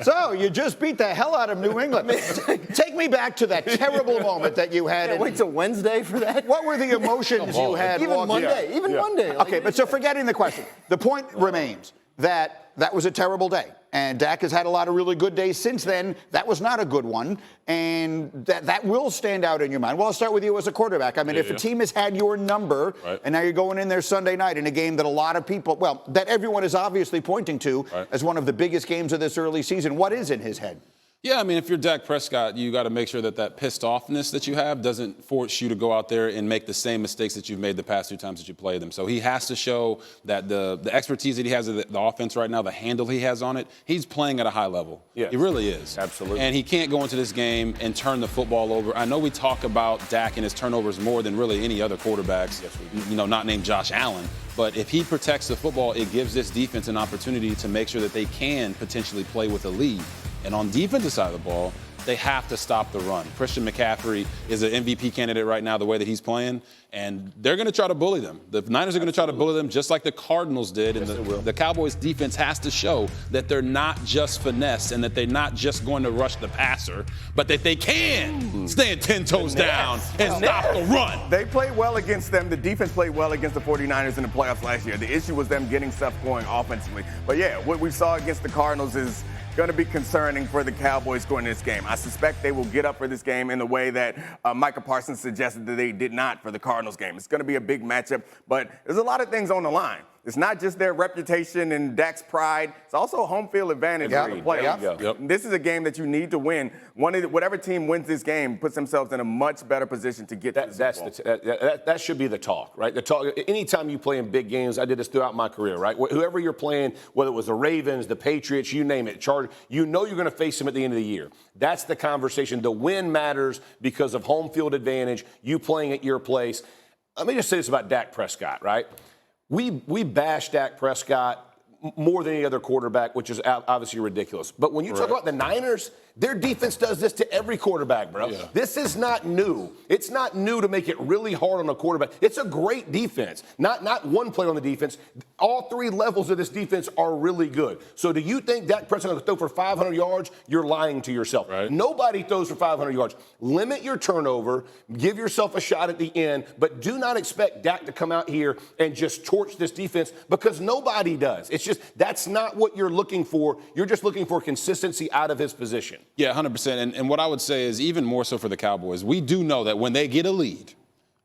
So you just beat the hell out of New England. Take me back to that terrible moment that you had. Wait till Wednesday for that? What were the emotions you had? Even Monday. Even Monday. Okay, but so forgetting the question, the point remains that was a terrible day. And Dak has had a lot of really good days since then. That was not a good one. And that will stand out in your mind. Well, I'll start with you as a quarterback. I mean, if a team has had your number, and now you're going in there Sunday night in a game that a lot of people, well, that everyone is obviously pointing to as one of the biggest games of this early season, what is in his head? Yeah, I mean, if you're Dak Prescott, you got to make sure that pissed offness that you have doesn't force you to go out there and make the same mistakes that you've made the past 2 times that you played them. So he has to show that the expertise that he has of the offense right now, the handle he has on it, he's playing at a high level. Yes. He really is. Absolutely. And he can't go into this game and turn the football over. I know we talk about Dak and his turnovers more than really any other quarterbacks, not named Josh Allen. But if he protects the football, it gives this defense an opportunity to make sure that they can potentially play with a lead. And on defensive side of the ball, they have to stop the run. Christian McCaffrey is an MVP candidate right now, the way that he's playing, and they're going to try to bully them. The Niners are going to try to bully them just like the Cardinals did, and the Cowboys defense has to show that they're not just finesse and that they're not just going to rush the passer, but that they can stand 10 toes down and stop the run. They played well against them. The defense played well against the 49ers in the playoffs last year. The issue was them getting stuff going offensively. But, yeah, what we saw against the Cardinals is going to be concerning for the Cowboys going into this game. I suspect they will get up for this game in the way that Micah Parsons suggested that they did not for the Cardinals game. It's going to be a big matchup, but there's a lot of things on the line. It's not just their reputation and Dak's pride. It's also a home field advantage in the playoffs. This is a game that you need to win. Whatever team wins this game puts themselves in a much better position to get to the Super Bowl. That should be the talk, right? The talk. Anytime you play in big games, I did this throughout my career, right? Whoever you're playing, whether it was the Ravens, the Patriots, you name it, Chargers, you know you're going to face them at the end of the year. That's the conversation. The win matters because of home field advantage, you playing at your place. Let me just say this about Dak Prescott, right? We bash Dak Prescott more than any other quarterback, which is obviously ridiculous. But when you talk about the Niners, their defense does this to every quarterback, bro. Yeah. This is not new. It's not new to make it really hard on a quarterback. It's a great defense. Not one player on the defense. All 3 levels of this defense are really good. So do you think Dak Prescott will throw for 500 yards? You're lying to yourself. Right. Nobody throws for 500 yards. Limit your turnover. Give yourself a shot at the end. But do not expect Dak to come out here and just torch this defense because nobody does. It's just that's not what you're looking for. You're just looking for consistency out of his position. Yeah, 100%. And what I would say is even more so for the Cowboys, we do know that when they get a lead,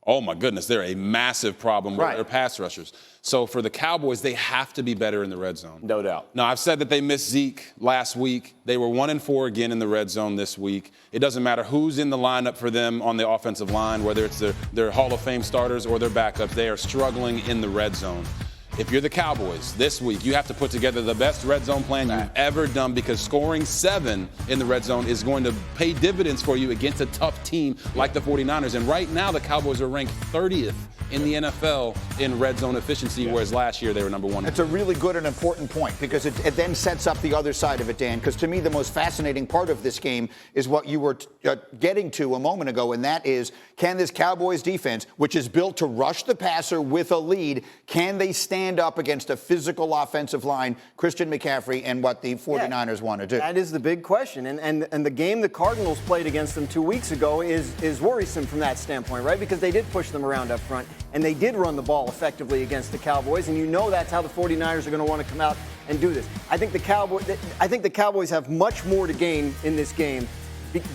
oh, my goodness, they're a massive problem with their pass rushers. So for the Cowboys, they have to be better in the red zone. No doubt. Now, I've said that they missed Zeke last week. They were 1-4 again in the red zone this week. It doesn't matter who's in the lineup for them on the offensive line, whether it's their Hall of Fame starters or their backups. They are struggling in the red zone. If you're the Cowboys this week, you have to put together the best red zone plan you've ever done because scoring 7 in the red zone is going to pay dividends for you against a tough team like the 49ers. And right now, the Cowboys are ranked 30th in the NFL in red zone efficiency, whereas last year they were number 1. That's a really good and important point because it then sets up the other side of it, Dan, because to me the most fascinating part of this game is what you were getting to a moment ago, and that is, can this Cowboys defense, which is built to rush the passer with a lead, can they stand up against a physical offensive line, Christian McCaffrey, and what the 49ers want to do? That is the big question, and the game the Cardinals played against them 2 weeks ago is worrisome from that standpoint, right? Because they did push them around up front. And they did run the ball effectively against the Cowboys, and you know that's how the 49ers are going to want to come out and do this. I think the Cowboys have much more to gain in this game,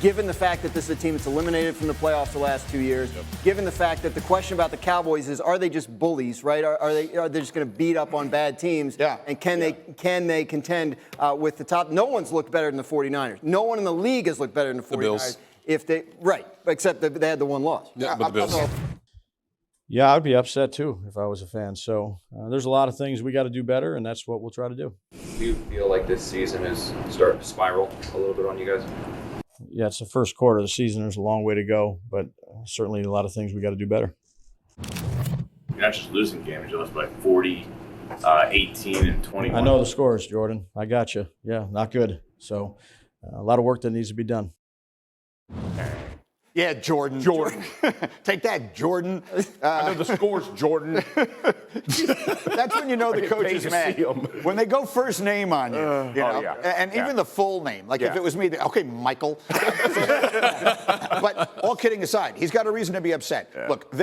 given the fact that this is a team that's eliminated from the playoffs the last 2 years, given the fact that the question about the Cowboys is, are they just bullies, right? Are they just going to beat up on bad teams? Yeah. And can they contend with the top? No one's looked better than the 49ers. No one in the league has looked better than the 49ers. The Bills. Except that they had the one loss. Yeah, but the Bills. Yeah, I'd be upset too if I was a fan. So there's a lot of things we got to do better, and that's what we'll try to do. Do you feel like this season is starting to spiral a little bit on you guys? Yeah, it's the first quarter of the season. There's a long way to go, but certainly a lot of things we got to do better. You're not just losing games, you lost by 40, 18, and 21. I know the scores, Jordan. I got you. Yeah, not good. So a lot of work that needs to be done. Yeah, Jordan. Take that, Jordan. I know the score's Jordan. That's when you know the coach is mad. When they go first name on you. You know? yeah. And even the full name. Like if it was me, okay, Michael. But all kidding aside, he's got a reason to be upset. Yeah. Look,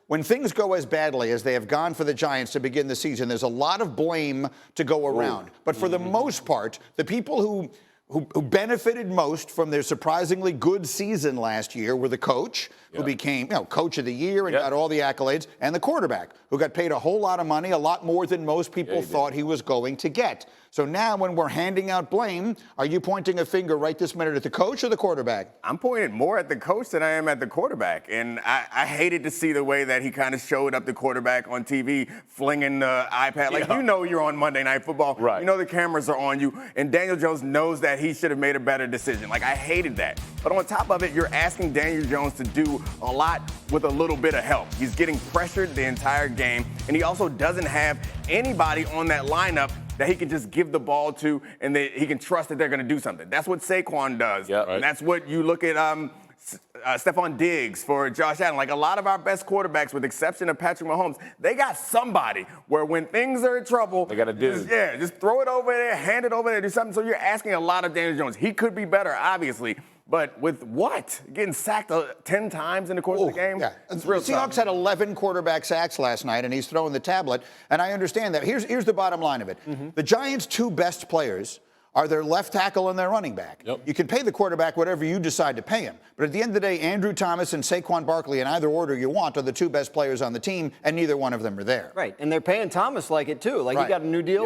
when things go as badly as they have gone for the Giants to begin the season, there's a lot of blame to go around. But for the most part, the people who benefited most from their surprisingly good season last year were the coach, who became coach of the year and got all the accolades, and the quarterback, who got paid a whole lot of money, a lot more than most people thought he was going to get. So now when we're handing out blame, are you pointing a finger right this minute at the coach or the quarterback? I'm pointing more at the coach than I am at the quarterback. And I hated to see the way that he kind of showed up the quarterback on TV, flinging the iPad. Like, you know you're on Monday Night Football. Right. You know the cameras are on you. And Daniel Jones knows that he should have made a better decision. Like, I hated that. But on top of it, you're asking Daniel Jones to do a lot with a little bit of help. He's getting pressured the entire game. And he also doesn't have anybody on that lineup that he can just give the ball to and that he can trust that they're going to do something. That's what Saquon does. Yeah, right. And that's what you look at Stephon Diggs for Josh Allen. Like a lot of our best quarterbacks, with the exception of Patrick Mahomes, they got somebody where when things are in trouble, they got a dude. Just throw it over there, hand it over there, do something. So you're asking a lot of Daniel Jones. He could be better, obviously. But with what? Getting sacked 10 times in the course of the game? Yeah. It's real Seahawks tough. had 11 quarterback sacks last night, and he's throwing the tablet. And I understand that. Here's the bottom line of it. The Giants' two best players are their left tackle and their running back. Yep. You can pay the quarterback whatever you decide to pay him. But at the end of the day, Andrew Thomas and Saquon Barkley, in either order you want, are the two best players on the team, and neither one of them are there. Right, and they're paying Thomas like it, too. Like, he got a new deal,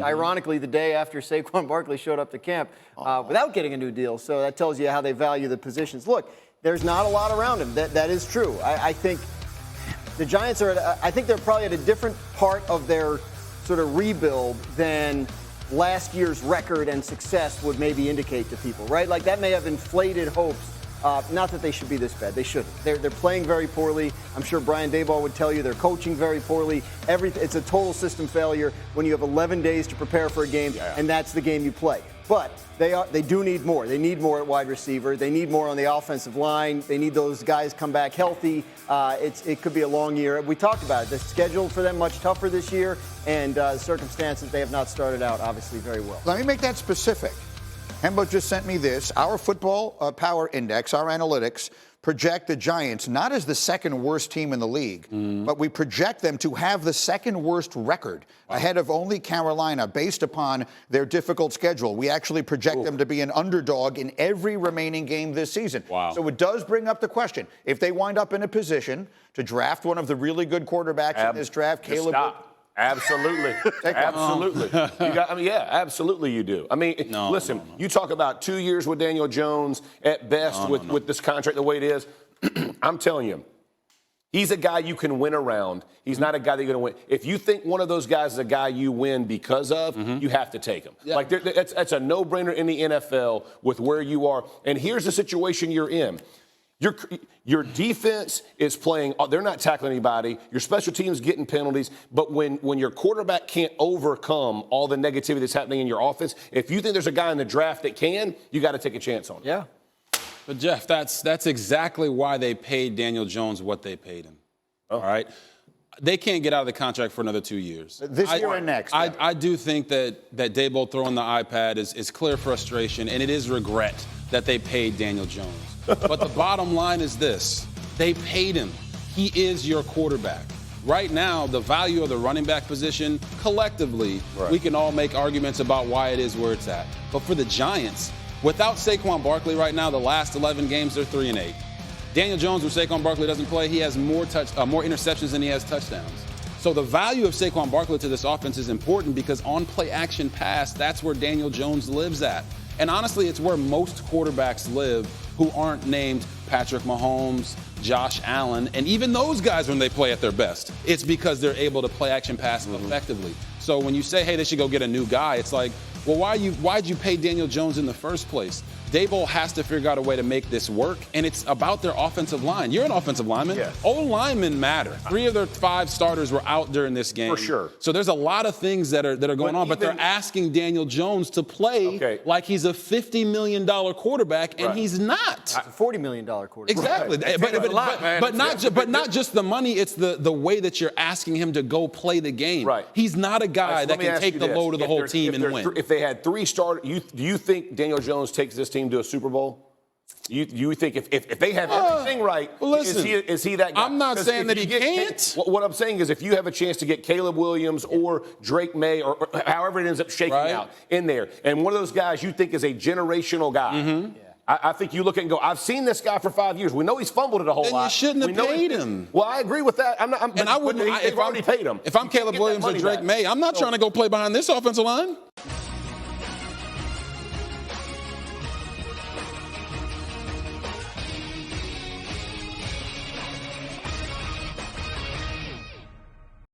ironically, the day after Saquon Barkley showed up to camp without getting a new deal. So that tells you how they value the positions. Look, there's not a lot around him. That is true. I think the Giants I think they're probably at a different part of their sort of rebuild than last year's record and success would maybe indicate to people, right? Like, that may have inflated hopes. Not that they should be this bad. They shouldn't. They're playing very poorly. I'm sure Brian Daboll would tell you they're coaching very poorly. It's a total system failure when you have 11 days to prepare for a game, and that's the game you play. But they do need more. They need more at wide receiver. They need more on the offensive line. They need those guys come back healthy. It could be a long year. We talked about it. The schedule for them much tougher this year, and the circumstances, they have not started out obviously very well. Let me make that specific. Hembo just sent me this. Our football power index, our analytics, project the Giants not as the second worst team in the league, but we project them to have the second worst record, ahead of only Carolina, based upon their difficult schedule. We actually project them to be an underdog in every remaining game this season. Wow. So it does bring up the question, if they wind up in a position to draft one of the really good quarterbacks in this draft, Caleb. Absolutely. Absolutely. Absolutely you do. I mean, listen, you talk about 2 years with Daniel Jones at best with this contract the way it is. I'm telling you, he's a guy you can win around. He's not a guy that you're going to win. If you think one of those guys is a guy you win because of, you have to take him. Yeah. Like, that's a no-brainer in the NFL with where you are. And here's the situation you're in. Your defense is playing, they're not tackling anybody. Your special teams getting penalties. But when your quarterback can't overcome all the negativity that's happening in your offense, if you think there's a guy in the draft that can, you got to take a chance on it. Yeah. But, Jeff, that's exactly why they paid Daniel Jones what they paid him. All right? They can't get out of the contract for another 2 years. This year and next. I do think that Daboll throwing the iPad is clear frustration, and it is regret that they paid Daniel Jones. But the bottom line is this. They paid him. He is your quarterback. Right now, the value of the running back position, collectively, we can all make arguments about why it is where it's at. But for the Giants, without Saquon Barkley right now, the last 11 games, they're 3-8. Daniel Jones, when Saquon Barkley doesn't play, he has more interceptions than he has touchdowns. So the value of Saquon Barkley to this offense is important because on play action pass, that's where Daniel Jones lives at. And honestly, it's where most quarterbacks live who aren't named Patrick Mahomes, Josh Allen, and even those guys when they play at their best. It's because they're able to play action pass effectively. So when you say, hey, they should go get a new guy, it's like, well, why'd you pay Daniel Jones in the first place? Daboll has to figure out a way to make this work, and it's about their offensive line. You're an offensive lineman. Yeah. O-linemen matter. 3 of their 5 starters were out during this game. For sure. So there's a lot of things that are going on, but they're asking Daniel Jones to play like he's a $50 million quarterback, and he's not. It's a $40 million quarterback. Exactly. But not just the money, it's the way that you're asking him to go play the game. Right. He's not a guy that can take the load of the whole team and win. If they had 3 starters, do you think Daniel Jones takes this team to a Super Bowl? You think if they have everything right, listen, is he that guy? I'm not saying that he can't. What I'm saying is if you have a chance to get Caleb Williams or Drake May or however it ends up shaking out in there, and one of those guys you think is a generational guy, I think you look at it and go, I've seen this guy for 5 years. We know he's fumbled it a whole lot. Then you shouldn't have paid him. Well, I agree with that. I wouldn't. They've already paid him. If I'm Caleb Williams or Drake May, I'm not trying to go play behind this offensive line.